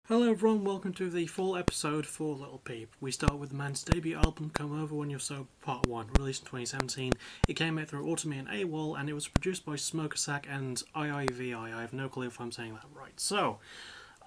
Hello everyone, welcome to the full episode for Little Peep. We start with the man's debut album, Come Over When You're Sober Part 1, released in 2017. It came out through Autome and AWOL, and it was produced by Smoker Sack and IIVI. I have no clue if I'm saying that right. So,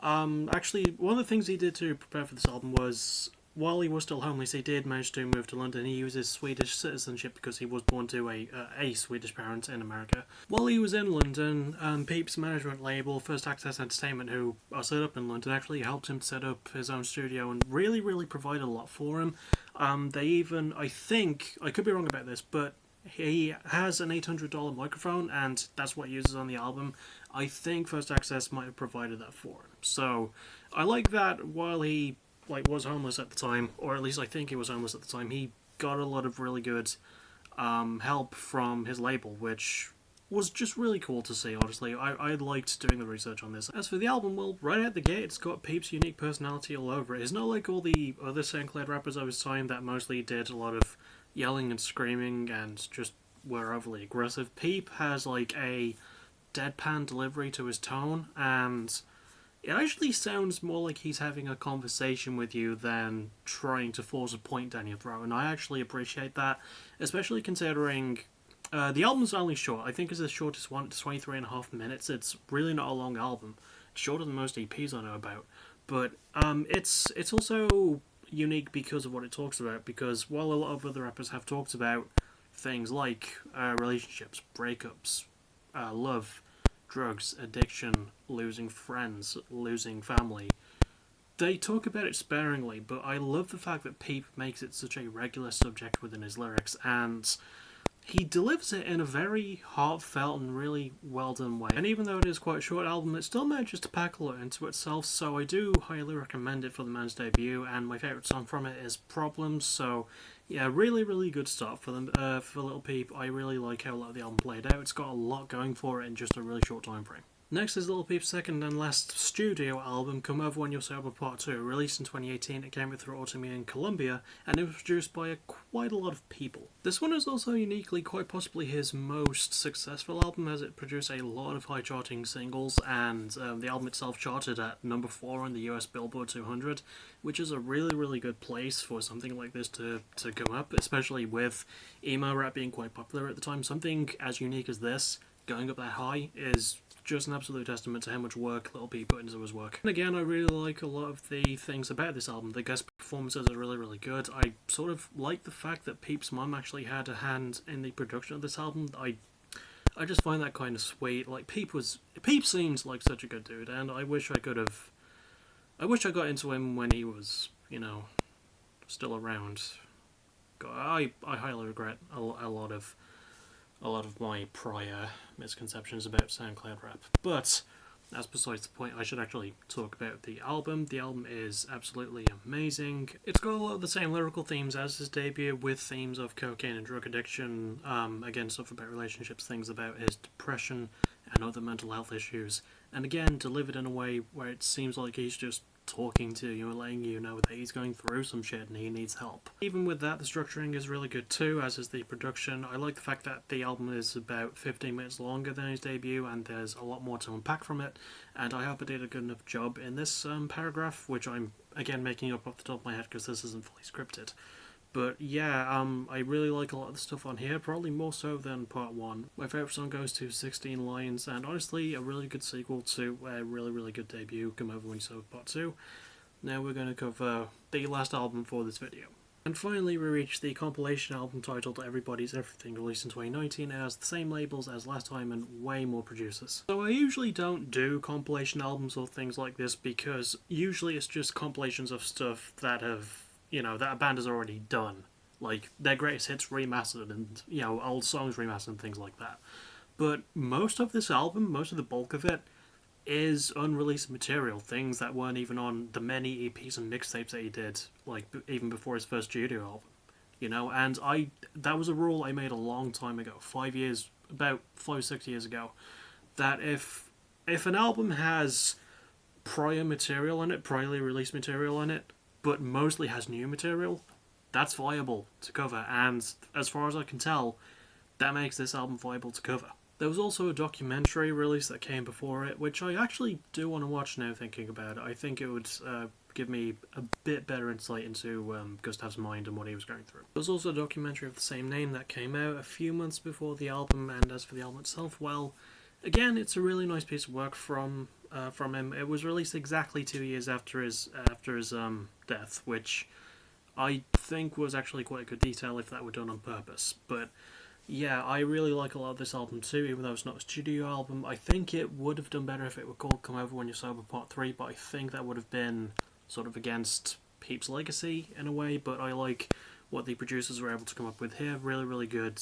actually, one of the things he did to prepare for this album was, while he was still homeless, he did manage to move to London. He used his Swedish citizenship because he was born to a Swedish parent in America. While he was in London, Peep's management label, First Access Entertainment, who are set up in London, actually helped him set up his own studio and really provided a lot for him. They even, I think, I could be wrong about this, but he has an $800 microphone, and that's what he uses on the album. I think First Access might have provided that for him. So, I like that while he was homeless at the time, or at least I think he was homeless at the time, he got a lot of really good help from his label, which was just really cool to see, honestly. I liked doing the research on this. As for the album, well, right out the gate, it's got Peep's unique personality all over it. It's not like all the other SoundCloud rappers of his time that mostly did a lot of yelling and screaming and just were overly aggressive. Peep has like a deadpan delivery to his tone, and it actually sounds more like he's having a conversation with you than trying to force a point down your throat, and I actually appreciate that, especially considering the album's only short. I think it's the shortest one. It's 23.5 minutes. It's really not a long album. It's shorter than most EPs I know about, but it's also unique because of what it talks about, because while a lot of other rappers have talked about things like relationships, breakups, love, drugs, addiction, losing friends, losing family, they talk about it sparingly, but I love the fact that Peep makes it such a regular subject within his lyrics, and he delivers it in a very heartfelt and really well done way. And even though it is quite a short album, it still manages to pack a lot into itself, so I do highly recommend it for the man's debut, and my favourite song from it is Problems, so yeah, really good start for them. For Little Peep, I really like how a lot of the album played out. It's got a lot going for it in just a really short time frame. Next is Little Peep's second and last studio album, Come Over When You're Sober Part 2. Released in 2018, it came through Autome in Colombia, and it was produced by quite a lot of people. This one is also uniquely quite possibly his most successful album, as it produced a lot of high charting singles, and the album itself charted at number 4 on the US Billboard 200, which is a really good place for something like this to come up, especially with emo rap being quite popular at the time. Something as unique as this, going up that high, is just an absolute testament to how much work Little Peep put into his work. And again, I really like a lot of the things about this album. The guest performances are really good. I sort of like the fact that Peep's mum actually had a hand in the production of this album. I just find that kind of sweet. Like, Peep seems like such a good dude, and I wish I got into him when he was, still around. I highly regret a lot of my prior misconceptions about SoundCloud rap. But that's besides the point. I should actually talk about the album. The album is absolutely amazing. It's got a lot of the same lyrical themes as his debut, with themes of cocaine and drug addiction, again, stuff about relationships, things about his depression and other mental health issues, and again, delivered in a way where it seems like he's just talking to you and letting you know that he's going through some shit and he needs help. Even with that, the structuring is really good too, as is the production. I like the fact that the album is about 15 minutes longer than his debut, and there's a lot more to unpack from it, and I hope I did a good enough job in this paragraph, which I'm again making up off the top of my head because this isn't fully scripted. But yeah, I really like a lot of the stuff on here, probably more so than part 1. My favourite song goes to 16 Lines, and honestly, a really good sequel to a really good debut, Come Over When You Sober Part 2. Now we're going to cover the last album for this video. And finally, we reach the compilation album titled Everybody's Everything, released in 2019. It has the same labels as last time and way more producers. So I usually don't do compilation albums or things like this, because usually it's just compilations of stuff that have, that a band has already done. Like, their greatest hits remastered and, old songs remastered and things like that. But most of this album, most of the bulk of it, is unreleased material, things that weren't even on the many EPs and mixtapes that he did, like, even before his first studio album. And that was a rule I made a long time ago, about 5-6 years ago, that if an album has prior material in it, priorly released material in it, but mostly has new material, that's viable to cover, and as far as I can tell, that makes this album viable to cover. There was also a documentary release that came before it, which I actually do want to watch now thinking about it. I think it would give me a bit better insight into Gustav's mind and what he was going through. There was also a documentary of the same name that came out a few months before the album, and as for the album itself, well, again, it's a really nice piece of work from him. It was released exactly 2 years after his death, which I think was actually quite a good detail if that were done on purpose. But yeah, I really like a lot of this album too, even though it's not a studio album. I think it would have done better if it were called Come Over When You're Sober Part 3, but I think that would have been sort of against Peep's legacy in a way, but I like what the producers were able to come up with here. Really, really good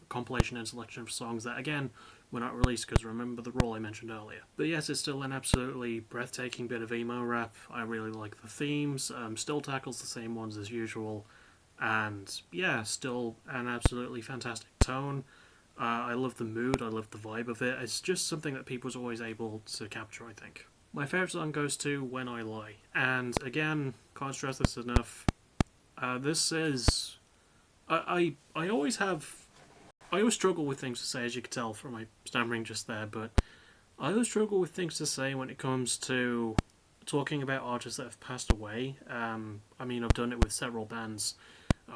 compilation and selection of songs that, again, were not released because remember the rule I mentioned earlier. But yes, it's still an absolutely breathtaking bit of emo rap. I really like the themes, still tackles the same ones as usual, and yeah, still an absolutely fantastic tone. I love the mood, I love the vibe of it. It's just something that Peep was always able to capture, I think. My favourite song goes to When I Lie, and again, can't stress this enough. This is... I always have... I always struggle with things to say, as you could tell from my stammering just there, but I always struggle with things to say when it comes to talking about artists that have passed away. I mean, I've done it with several bands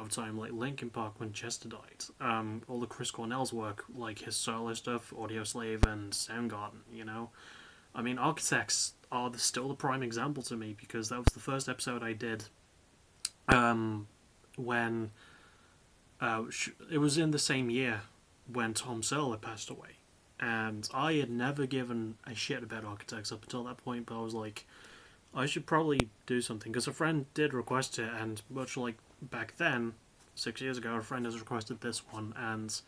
over time, like Linkin Park when Chester died. All the Chris Cornell's work, like his solo stuff, Audioslave and Soundgarden, you know? I mean, Architects are still the prime example to me, because that was the first episode I did when it was in the same year when Tom Searle had passed away. And I had never given a shit about Architects up until that point, but I was like, I should probably do something, because a friend did request it, and much like back then, 6 years ago, a friend has requested this one, and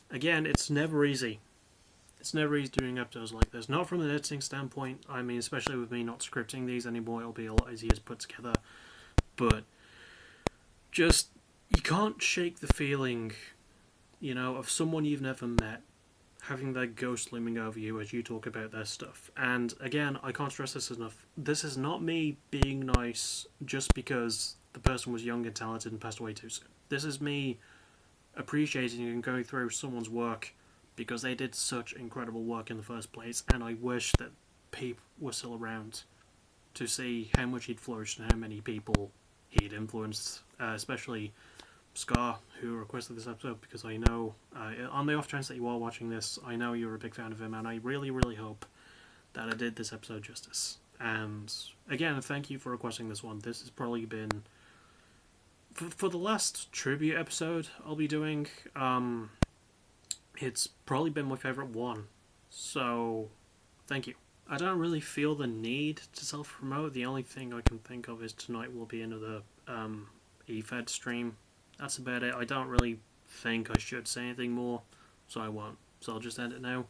again, it's never easy. It's never easy doing episodes like this. Not from an editing standpoint, I mean, especially with me not scripting these anymore, it'll be a lot easier to put together, but just, you can't shake the feeling, you know, of someone you've never met having their ghost looming over you as you talk about their stuff. And again, I can't stress this enough. This is not me being nice just because the person was young and talented and passed away too soon. This is me appreciating and going through someone's work because they did such incredible work in the first place, and I wish that Peep was still around to see how much he'd flourished and how many people he'd influenced, especially Scar, who requested this episode, because I know, on the off chance that you are watching this, I know you're a big fan of him, and I really, really hope that I did this episode justice. And again, thank you for requesting this one. This has probably been, for the last tribute episode I'll be doing, it's probably been my favourite one. So, thank you. I don't really feel the need to self-promote. The only thing I can think of is tonight will be another eFed stream. That's about it. I don't really think I should say anything more, so I won't. So I'll just end it now.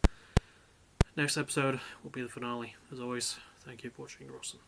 Next episode will be the finale. As always, thank you for watching. You're awesome.